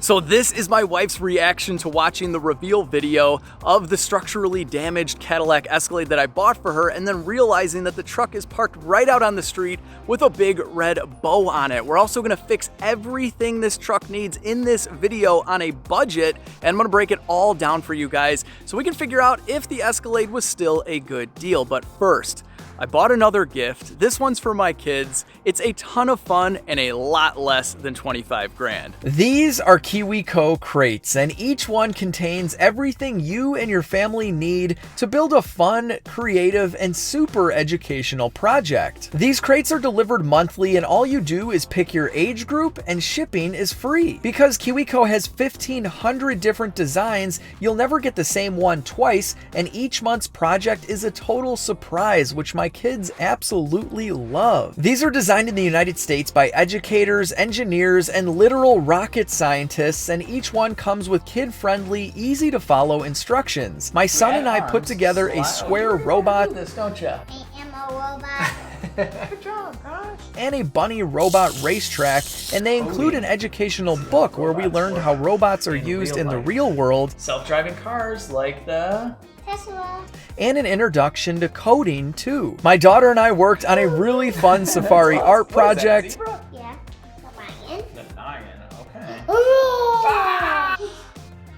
So this is my wife's reaction to watching the reveal video of the structurally damaged Cadillac Escalade that I bought for her, and then realizing that the truck is parked right out on the street with a big red bow on it. We're also gonna fix everything this truck needs in this video on a budget, and I'm gonna break it all down for you guys so we can figure out if the Escalade was still a good deal. But first, I bought another gift. This one's for my kids. It's a ton of fun and a lot less than 25 grand. These are KiwiCo crates, and each one contains everything you and your family need to build a fun, creative, and super educational project. These crates are delivered monthly, and all you do is pick your age group, and shipping is free. Because KiwiCo has 1,500 different designs, you'll never get the same one twice, and each month's project is a total surprise, which my kids absolutely love. These are designed in the United States by educators, engineers, and literal rocket scientists, and each one comes with kid-friendly, easy-to-follow instructions. My son and I put together a square robot. This, don't you? I am a robot. Good job, gosh. And a bunny robot racetrack, and they include an educational book where we learned how robots are used in the real world. Self-driving cars like the Tesla. And an introduction to coding too. My daughter and I worked on a really fun safari art project. Yeah. The lion. The lion, okay. Oh!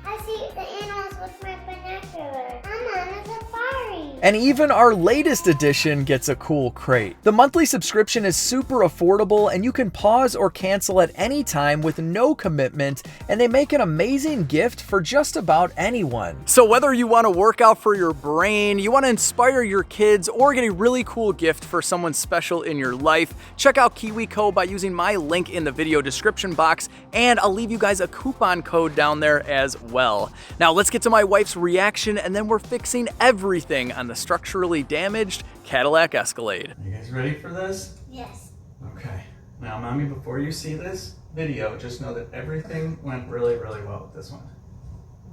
I see the animals with my binoculars. I'm on a safari. And even our latest edition gets a cool crate. The monthly subscription is super affordable, and you can pause or cancel at any time with no commitment, and they make an amazing gift for just about anyone. So whether you want to work out for your brain, you want to inspire your kids, or get a really cool gift for someone special in your life, check out KiwiCo by using my link in the video description box, and I'll leave you guys a coupon code down there as well. Now let's get to my wife's reaction, and then we're fixing everything on the structurally damaged Cadillac Escalade. Are you guys ready for this? Yes. Okay. Now, Mommy, before you see this video, just know that everything went really, really well with this one.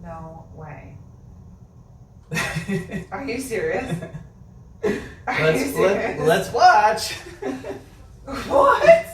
No way. Are you serious? Let's watch. What?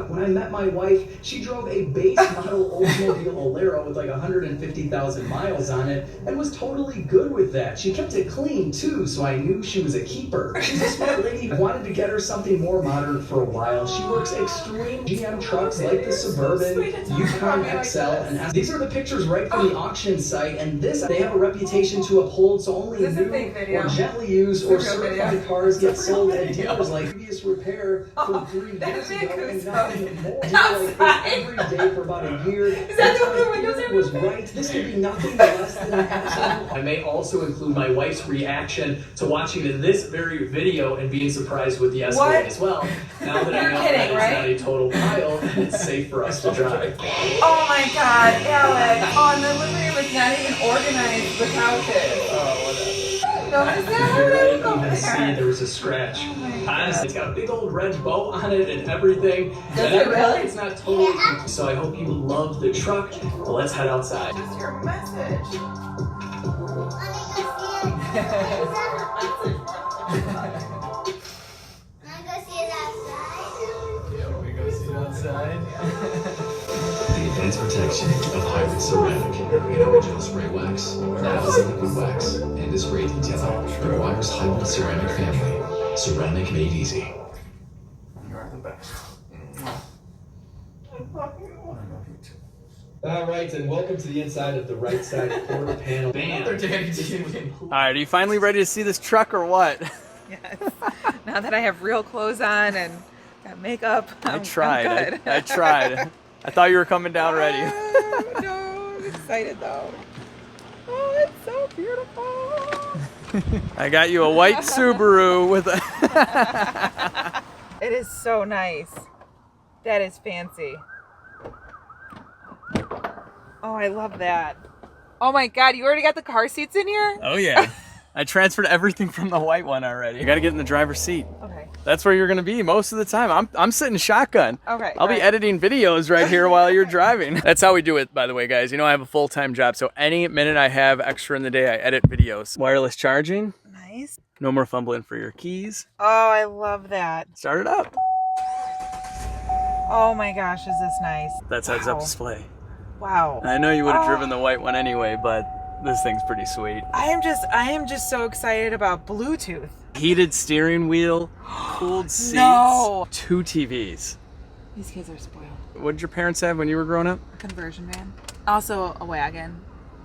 When I met my wife, she drove a base model Oldsmobile Alero with like 150,000 miles on it and was totally good with that. She kept it clean too, so I knew she was a keeper. She's a smart lady. Wanted to get her something more modern for a while. She works extreme GM trucks like the Suburban, Yukon XL, and these are the pictures right from the auction site. And this, they have a reputation to uphold, so only new or gently used or certified cars get sold at dealers like previous repair from 3 years ago. And nothing more. Every day for about a year. Is that the one the windows are was right. This could be nothing less than an absolute. I may also include my wife's reaction to watching this very video and being surprised with the Escalade as well. Now that I know that it's not a total pile and it's safe for us to drive. Oh my God, Alex. Oh, and the living room is not even organized with couches. Oh, whatever. Notice that? You're right, Look over you can see there. there was a scratch. Oh my God. Honestly, it's got a big old red bow on it and everything. Does And it really? It's not totally complete, so I hope you love the truck. But let's head outside. What's your message? Yeah, we go see it outside. The advanced protection of hybrid ceramic in original spray wax, now as a liquid wax, and is spray detail. The Requires hybrid ceramic family. Ceramic made easy. You are the best. All right, and welcome to the inside of the right side quarter panel. Bam! All right, are you finally ready to see this truck or what? Yes. Now that I have real clothes on and got makeup, I'm tried. good. I tried. I thought you were coming down ready. No, I'm excited though. Oh, it's so beautiful. I got you a white Subaru with a... It is so nice. That is fancy. Oh, I love that. Oh my God, you already got the car seats in here? Oh yeah. I transferred everything from the white one already. You gotta get in the driver's seat. Okay. That's where you're gonna be most of the time. I'm sitting shotgun. Okay. I'll be editing videos right here while you're driving. That's how we do it, by the way, guys. You know, I have a full-time job, so any minute I have extra in the day, I edit videos. Wireless charging. Nice. No more fumbling for your keys. Oh, I love that. Start it up. Oh my gosh, is this nice? That's heads-up display. Wow. I know you would have driven the white one anyway, but this thing's pretty sweet. I am just so excited about Bluetooth. Heated steering wheel, cooled seats, No. 2 TVs. These kids are spoiled. What did your parents have when you were growing up? A conversion van. Also a wagon.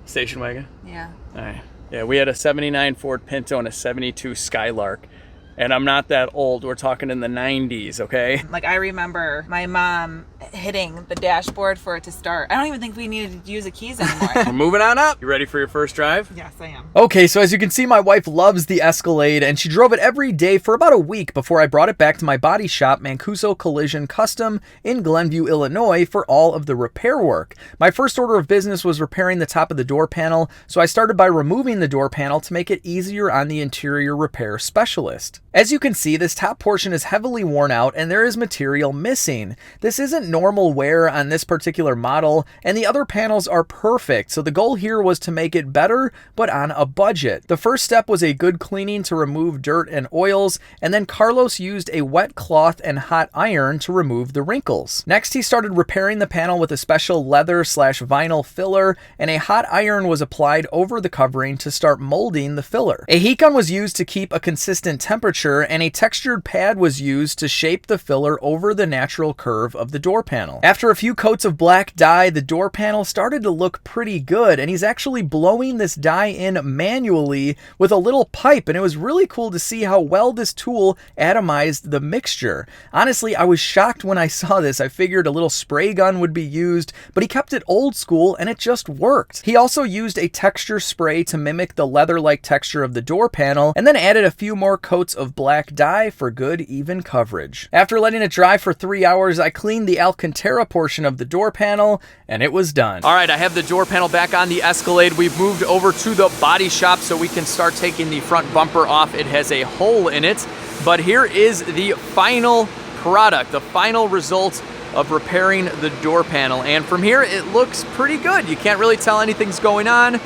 Station wagon? Yeah. All right. Yeah, we had a 79 Ford Pinto and a 72 Skylark. And I'm not that old. We're talking in the 90s, okay? Like, I remember my mom hitting the dashboard for it to start. I don't even think we needed to use the keys anymore. We're moving on up. You ready for your first drive? Yes, I am. Okay, so as you can see, my wife loves the Escalade, and she drove it every day for about a week before I brought it back to my body shop, Mancuso Collision Custom, in Glenview, Illinois, for all of the repair work. My first order of business was repairing the top of the door panel, so I started by removing the door panel to make it easier on the interior repair specialist. As you can see, this top portion is heavily worn out and there is material missing. This isn't normal wear on this particular model, and the other panels are perfect, so the goal here was to make it better, but on a budget. The first step was a good cleaning to remove dirt and oils, and then Carlos used a wet cloth and hot iron to remove the wrinkles. Next, he started repairing the panel with a special leather/vinyl filler, and a hot iron was applied over the covering to start molding the filler. A heat gun was used to keep a consistent temperature, and a textured pad was used to shape the filler over the natural curve of the door panel. After a few coats of black dye, the door panel started to look pretty good, and he's actually blowing this dye in manually with a little pipe, and it was really cool to see how well this tool atomized the mixture. Honestly, I was shocked when I saw this. I figured a little spray gun would be used, but he kept it old school and it just worked. He also used a texture spray to mimic the leather-like texture of the door panel, and then added a few more coats of black dye for good even coverage. After letting it dry for 3 hours, I cleaned the Alcantara portion of the door panel, and it was done. All right, I have the door panel back on the Escalade. We've moved over to the body shop so we can start taking the front bumper off. It has a hole in it, but here is the final product, the final result of repairing the door panel. And from here, it looks pretty good. You can't really tell anything's going on,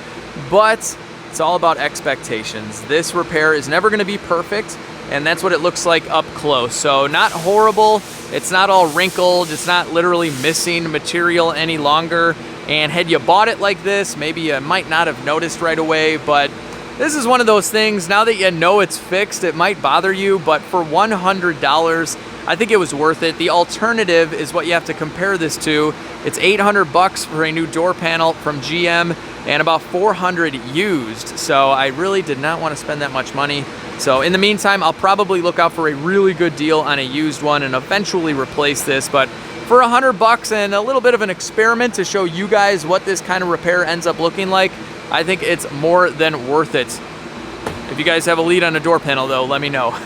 but it's all about expectations. This repair is never gonna be perfect, and that's what it looks like up close. So not horrible, it's not all wrinkled, it's not literally missing material any longer. And had you bought it like this, maybe you might not have noticed right away, but this is one of those things, now that you know it's fixed, it might bother you, but for $100, I think it was worth it. The alternative is what you have to compare this to. It's $800 for a new door panel from GM and about $400 used. So I really did not want to spend that much money. So in the meantime, I'll probably look out for a really good deal on a used one and eventually replace this. But for $100 and a little bit of an experiment to show you guys what this kind of repair ends up looking like, I think it's more than worth it. If you guys have a lead on a door panel though, let me know.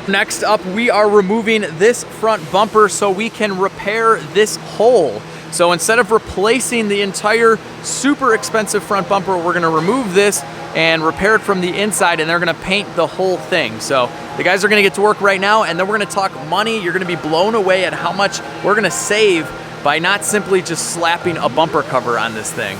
Next up, we are removing this front bumper so we can repair this hole. So instead of replacing the entire super expensive front bumper, we're gonna remove this and repair it from the inside, and they're gonna paint the whole thing. So the guys are gonna get to work right now, and then we're gonna talk money. You're gonna be blown away at how much we're gonna save by not simply just slapping a bumper cover on this thing.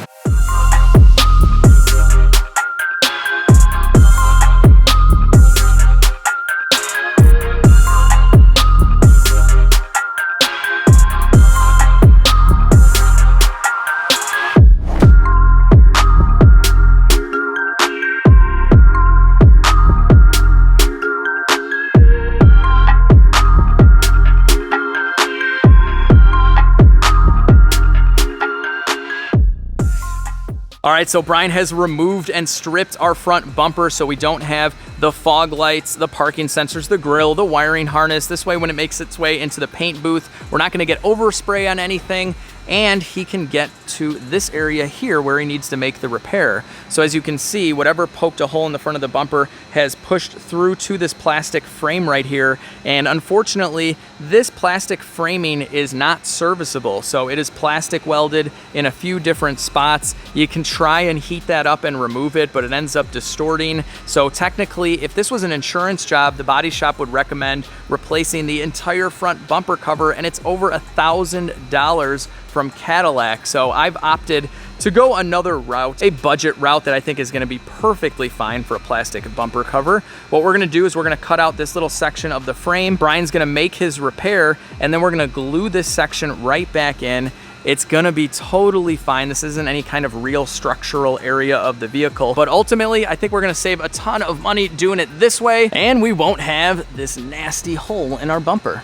All right, so Brian has removed and stripped our front bumper so we don't have the fog lights, the parking sensors, the grill, the wiring harness. This way, when it makes its way into the paint booth, we're not gonna get overspray on anything, and he can get to this area here where he needs to make the repair. So as you can see, whatever poked a hole in the front of the bumper has pushed through to this plastic frame right here, and unfortunately, this plastic framing is not serviceable. So it is plastic welded in a few different spots. You can try and heat that up and remove it, but it ends up distorting. So technically, if this was an insurance job, the body shop would recommend replacing the entire front bumper cover, and it's over $1,000 from Cadillac. So I've opted to go another route, a budget route that I think is gonna be perfectly fine for a plastic bumper cover. What we're gonna do is we're gonna cut out this little section of the frame. Brian's gonna make his repair, and then we're gonna glue this section right back in. it's gonna be totally fine. This isn't any kind of real structural area of the vehicle, but ultimately I think we're gonna save a ton of money doing it this way, and we won't have this nasty hole in our bumper.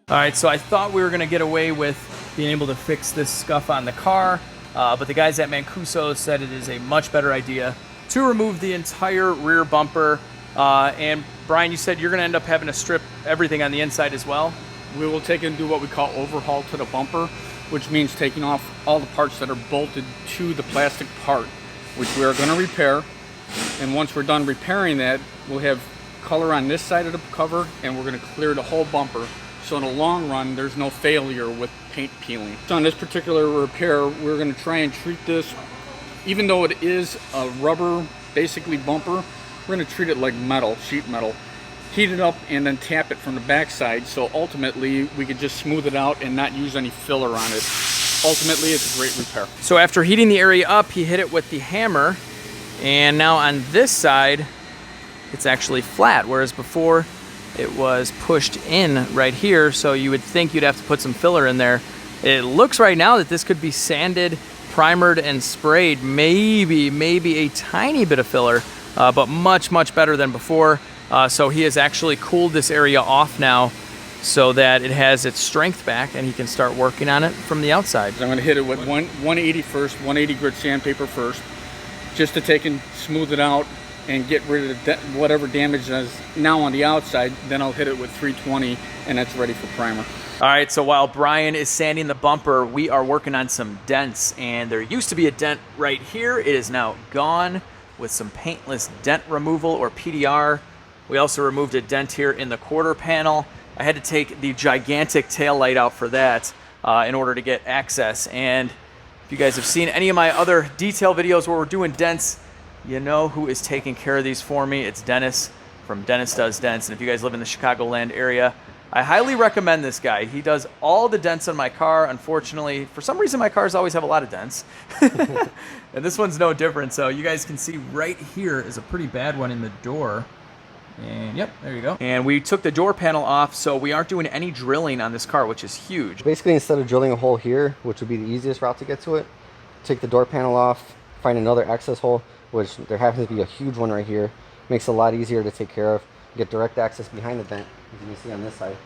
All right, so I thought we were gonna get away with being able to fix this scuff on the car, but the guys at Mancuso said it is a much better idea to remove the entire rear bumper. And Brian, you said you're gonna end up having to strip everything on the inside as well? We will take and do what we call overhaul to the bumper, which means taking off all the parts that are bolted to the plastic part, which we are gonna repair. And once we're done repairing that, we'll have color on this side of the cover, and we're gonna clear the whole bumper. So in the long run, there's no failure with paint peeling. So on this particular repair, we're gonna try and treat this, even though it is a rubber, basically bumper, we're gonna treat it like metal, sheet metal. Heat it up and then tap it from the backside, so ultimately we could just smooth it out and not use any filler on it. Ultimately, it's a great repair. So after heating the area up, he hit it with the hammer, and now on this side, it's actually flat, whereas before, it was pushed in right here, so you would think you'd have to put some filler in there. It looks right now that this could be sanded, primered, and sprayed. Maybe a tiny bit of filler, but much better than before. So he has actually cooled this area off now so that it has its strength back and he can start working on it from the outside. I'm gonna hit it with 180 first, 180 grit sandpaper first, just to take and smooth it out and get rid of whatever damage is now on the outside. Then I'll hit it with 320 and that's ready for primer. All right, so while Brian is sanding the bumper, we are working on some dents, and there used to be a dent right here. It is now gone with some paintless dent removal, or PDR. We also removed a dent here in the quarter panel. I had to take the gigantic tail light out for that in order to get access. And if you guys have seen any of my other detail videos where we're doing dents, you know who is taking care of these for me. It's Dennis from DennisDoesDents. And if you guys live in the Chicagoland area, I highly recommend this guy. He does all the dents on my car. Unfortunately, for some reason, my cars always have a lot of dents. And this one's no different. So you guys can see right here is a pretty bad one in the door. And yep, there you go. And we took the door panel off, so we aren't doing any drilling on this car, which is huge. Basically, instead of drilling a hole here, which would be the easiest route to get to it, take the door panel off, find another access hole, which there happens to be a huge one right here. Makes it a lot easier to take care of. Get direct access behind the dent, as you can see on this side.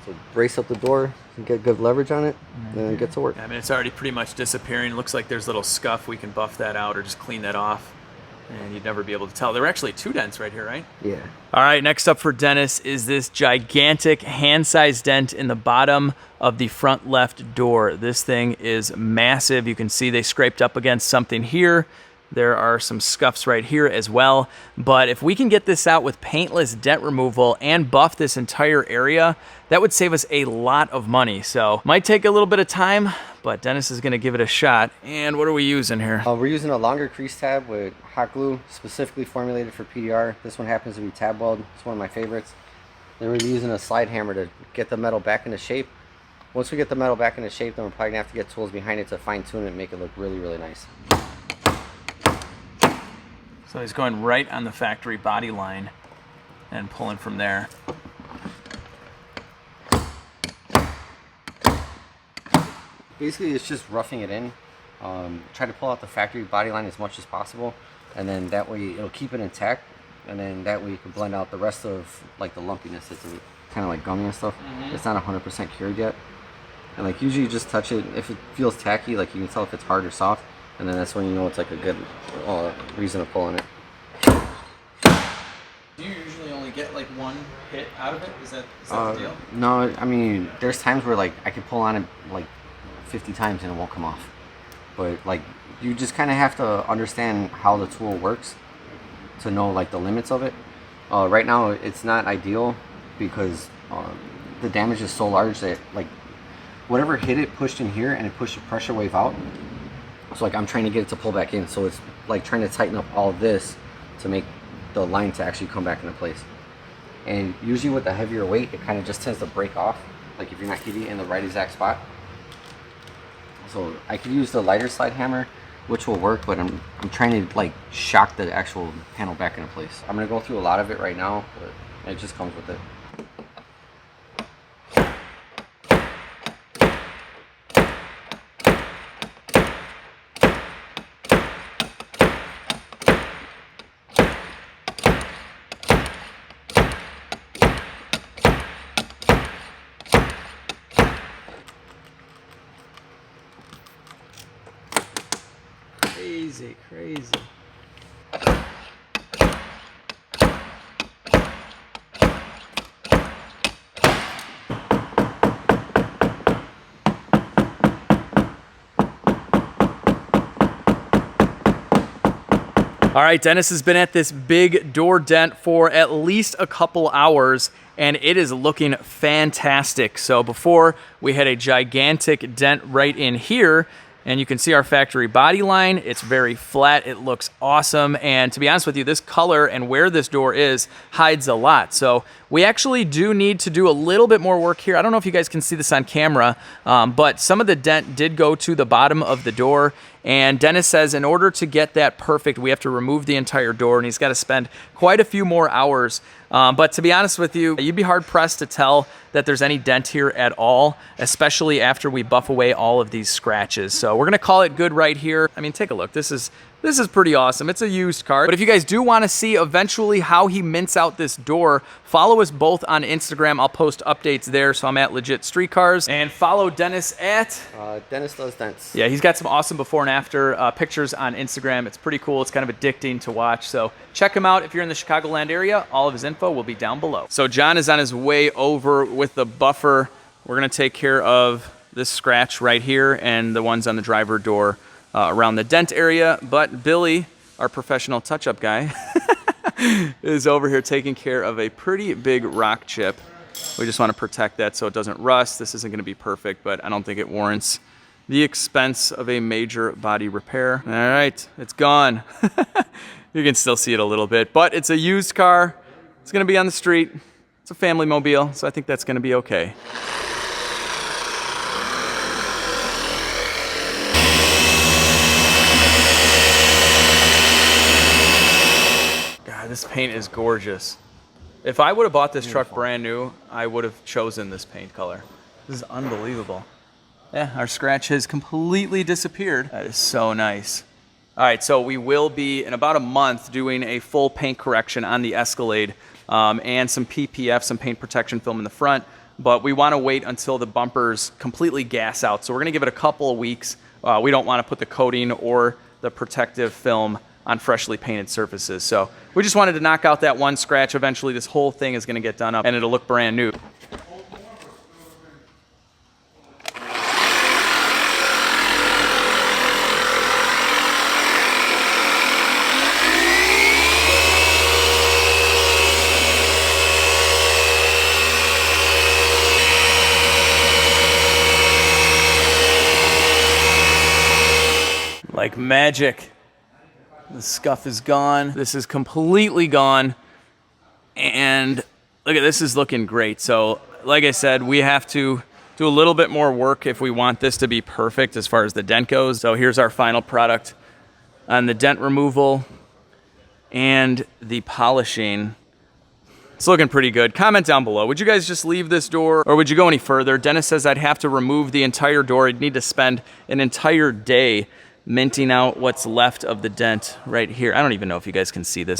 So brace up the door and get good leverage on it, and then get to work. I mean, it's already pretty much disappearing. It looks like there's a little scuff. We can buff that out or just clean that off, and you'd never be able to tell. There were actually 2 dents right here, right? Yeah. All right, next up for Dennis is this gigantic hand-sized dent in the bottom of the front left door. This thing is massive. You can see they scraped up against something here. There are some scuffs right here as well. But if we can get this out with paintless dent removal and buff this entire area, that would save us a lot of money. So might take a little bit of time, but Dennis is gonna give it a shot. And what are we using here? We're using a longer crease tab with hot glue, specifically formulated for PDR. This one happens to be tab weld. It's one of my favorites. Then we're using a slide hammer to get the metal back into shape. Once we get the metal back into shape, then we're probably gonna have to get tools behind it to fine tune it and make it look really, really nice. So he's going right on the factory body line and pulling from there. basically it's just roughing it in. Try to pull out the factory body line as much as possible, and then that way it'll keep it intact, and then that way you can blend out the rest of like the lumpiness. It's kind of like gummy and stuff. It's not 100% cured yet, and like usually you just touch it. If it feels tacky, like you can tell if it's hard or soft, and then that's when you know it's like a good reason to pull on it. Do you usually only get like one hit out of it? Is that the deal? No, I mean there's times where like I can pull on it like 50 times and it won't come off. But like you just kind of have to understand how the tool works to know like the limits of it. Right now it's not ideal because the damage is so large that like whatever hit it pushed in here and it pushed the pressure wave out. So like I'm trying to get it to pull back in, so it's like trying to tighten up all of this to make the line to actually come back into place. And usually with the heavier weight it kind of just tends to break off, like if you're not hitting it in the right exact spot. So I could use the lighter slide hammer, which will work, but I'm trying to like shock the actual panel back into place. I'm gonna go through a lot of it right now, but it just comes with it. Crazy. All right, Dennis has been at this big door dent for at least a couple hours, and it is looking fantastic. So before, we had a gigantic dent right in here, and you can see our factory body line. It's very flat. It looks awesome. And to be honest with you, this color and where this door is hides a lot. So we actually do need to do a little bit more work here. I don't know if you guys can see this on camera, but some of the dent did go to the bottom of the door. And Dennis says in order to get that perfect, we have to remove the entire door, and he's got to spend quite a few more hours. But to be honest with you, you'd be hard-pressed to tell that there's any dent here at all, especially after we buff away all of these scratches. So we're going to call it good right here. I mean, take a look. This is pretty awesome. It's a used car. But if you guys do want to see eventually how he mints out this door, follow us both on Instagram. I'll post updates there. So I'm at LegitStreetCars. And follow Dennis at... DennisDoesDents. Yeah, he's got some awesome before and after pictures on Instagram. It's pretty cool. It's kind of addicting to watch. So check him out if you're in the Chicagoland area. All of his info will be down below. So John is on his way over with the buffer. We're going to take care of this scratch right here and the ones on the driver door around the dent area. But Billy, our professional touch-up guy, is over here taking care of a pretty big rock chip. We just want to protect that so it doesn't rust. This isn't going to be perfect, but I don't think it warrants the expense of a major body repair. All right, it's gone. You can still see it a little bit, but it's a used car. It's going to be on the street. It's a family mobile, so I think that's going to be okay. God, this paint is gorgeous. If I would have bought this truck brand new, I would have chosen this paint color. This is unbelievable. Yeah, our scratch has completely disappeared. That is so nice. All right, so we will be, in about a month, doing a full paint correction on the Escalade and some PPF, some paint protection film in the front, but we want to wait until the bumpers completely gas out. So we're going to give it a couple of weeks. We don't want to put the coating or the protective film on freshly painted surfaces. So we just wanted to knock out that one scratch. Eventually, this whole thing is going to get done up, and it'll look brand new. Like magic. The scuff is gone. This is completely gone. And look at this, is looking great. So like I said, we have to do a little bit more work if we want this to be perfect as far as the dent goes. So here's our final product on the dent removal and the polishing. It's looking pretty good. Comment down below. Would you guys just leave this door or would you go any further? Dennis says I'd have to remove the entire door. I'd need to spend an entire day minting out what's left of the dent right here. I don't even know if you guys can see this.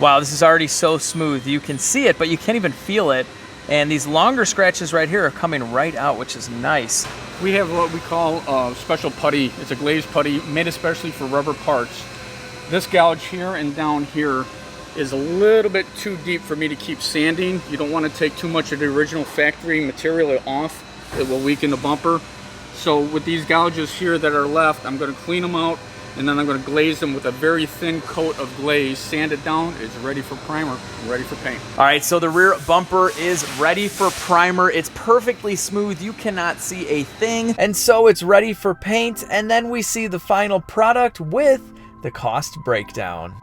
Wow, this is already so smooth. You can see it, but you can't even feel it. And these longer scratches right here are coming right out, which is nice. We have what we call special putty. It's a glazed putty made especially for rubber parts. This gouge here and down here is a little bit too deep for me to keep sanding. You don't want to take too much of the original factory material off. It will weaken the bumper. So with these gouges here that are left, I'm going to clean them out and then I'm going to glaze them with a very thin coat of glaze, sand it down. It's ready for primer, ready for paint. All right, so the rear bumper is ready for primer. It's perfectly smooth. You cannot see a thing. And so it's ready for paint. And then we see the final product with the cost breakdown.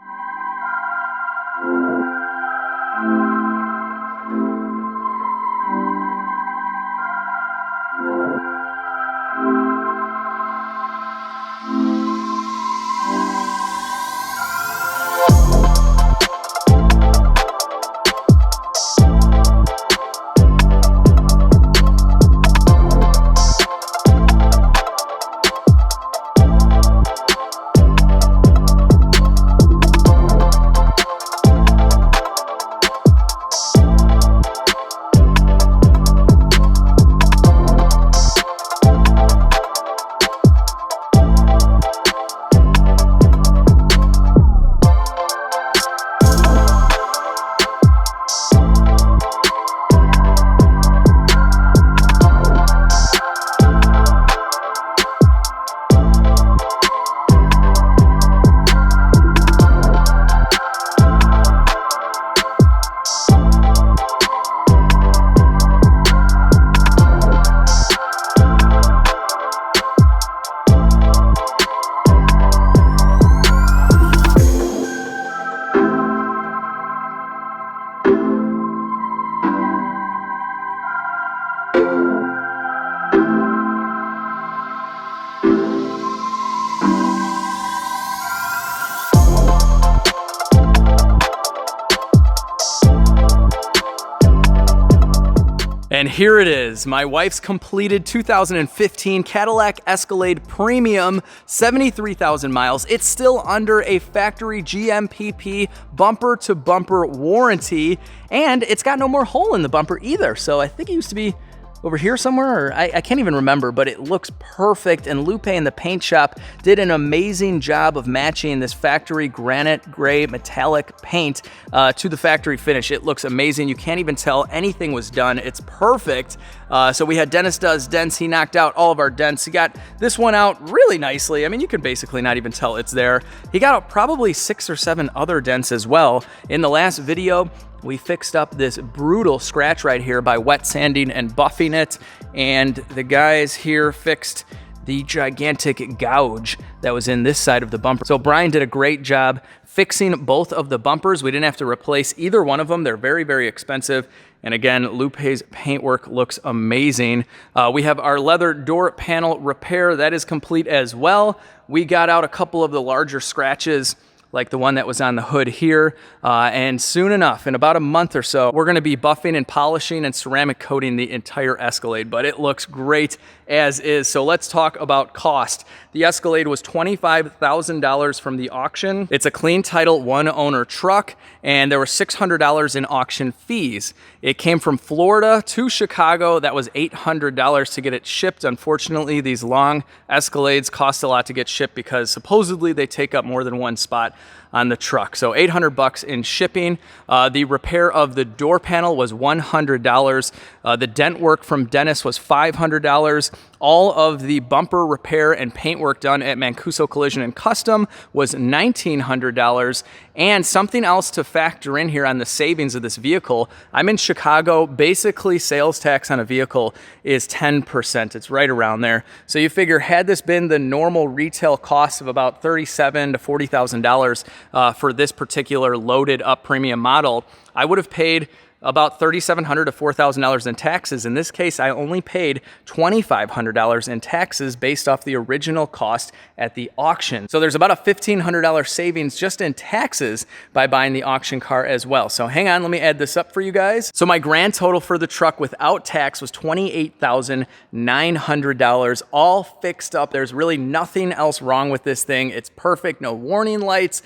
And here it is, my wife's completed 2015 Cadillac Escalade Premium, 73,000 miles. It's still under a factory GMPP bumper-to-bumper warranty, and it's got no more hole in the bumper either. So I think it used to be over here somewhere, or I can't even remember, but it looks perfect. And Lupe in the paint shop did an amazing job of matching this factory granite gray metallic paint to the factory finish. It looks amazing. You can't even tell anything was done. It's perfect. So we had Dennis Does Dents. He knocked out all of our dents. He got this one out really nicely. I mean, you can basically not even tell it's there. He got out probably 6 or 7 other dents as well. In the last video, we fixed up this brutal scratch right here by wet sanding and buffing it. And the guys here fixed the gigantic gouge that was in this side of the bumper. So Brian did a great job fixing both of the bumpers. We didn't have to replace either one of them. They're very, very expensive. And again, Lupe's paintwork looks amazing. We have our leather door panel repair. That is complete as well. We got out a couple of the larger scratches, like the one that was on the hood here. And soon enough, in about a month or so, we're gonna be buffing and polishing and ceramic coating the entire Escalade, but it looks great as is. So let's talk about cost. The Escalade was $25,000 from the auction. It's a clean title, one owner truck, and there were $600 in auction fees. It came from Florida to Chicago. That was $800 to get it shipped. Unfortunately, these long Escalades cost a lot to get shipped because supposedly they take up more than one spot on the truck. So $800 in shipping. The repair of the door panel was $100. The dent work from Dennis was $500. All of the bumper repair and paint work done at Mancuso Collision Custom was $1,900. And something else to factor in here on the savings of this vehicle. I'm in Chicago. Basically, sales tax on a vehicle is 10%. It's right around there. So you figure, had this been the normal retail cost of about $37,000 to $40,000 for this particular loaded up premium model, I would have paid about $3,700 to $4,000 in taxes. In this case, I only paid $2,500 in taxes based off the original cost at the auction. So there's about a $1,500 savings just in taxes by buying the auction car as well. So hang on, let me add this up for you guys. So my grand total for the truck without tax was $28,900, all fixed up. There's really nothing else wrong with this thing. It's perfect, no warning lights.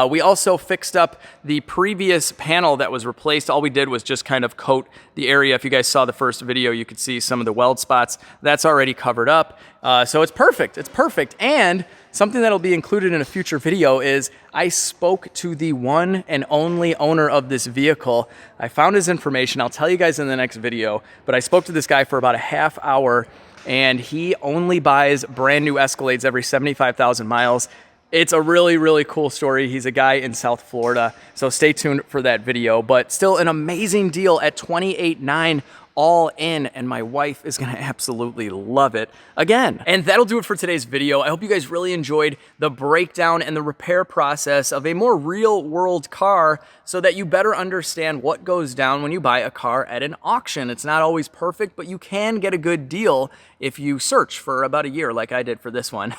We also fixed up the previous panel that was replaced. All we did was just kind of coat the area. If you guys saw the first video, you could see some of the weld spots. That's already covered up. So it's perfect. It's perfect. And something that'll be included in a future video is I spoke to the one and only owner of this vehicle. I found his information. I'll tell you guys in the next video, but I spoke to this guy for about a half hour, and he only buys brand new Escalades every 75,000 miles. It's a really, really cool story. He's a guy in South Florida, so stay tuned for that video. But still an amazing deal at $28,900 all in, and my wife is gonna absolutely love it again. And that'll do it for today's video. I hope you guys really enjoyed the breakdown and the repair process of a more real world car so that you better understand what goes down when you buy a car at an auction. It's not always perfect, but you can get a good deal if you search for about a year like I did for this one.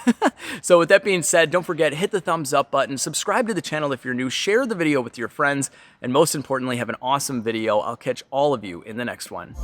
So with that being said, don't forget, hit the thumbs up button, subscribe to the channel if you're new, share the video with your friends, and most importantly, have an awesome video. I'll catch all of you in the next one.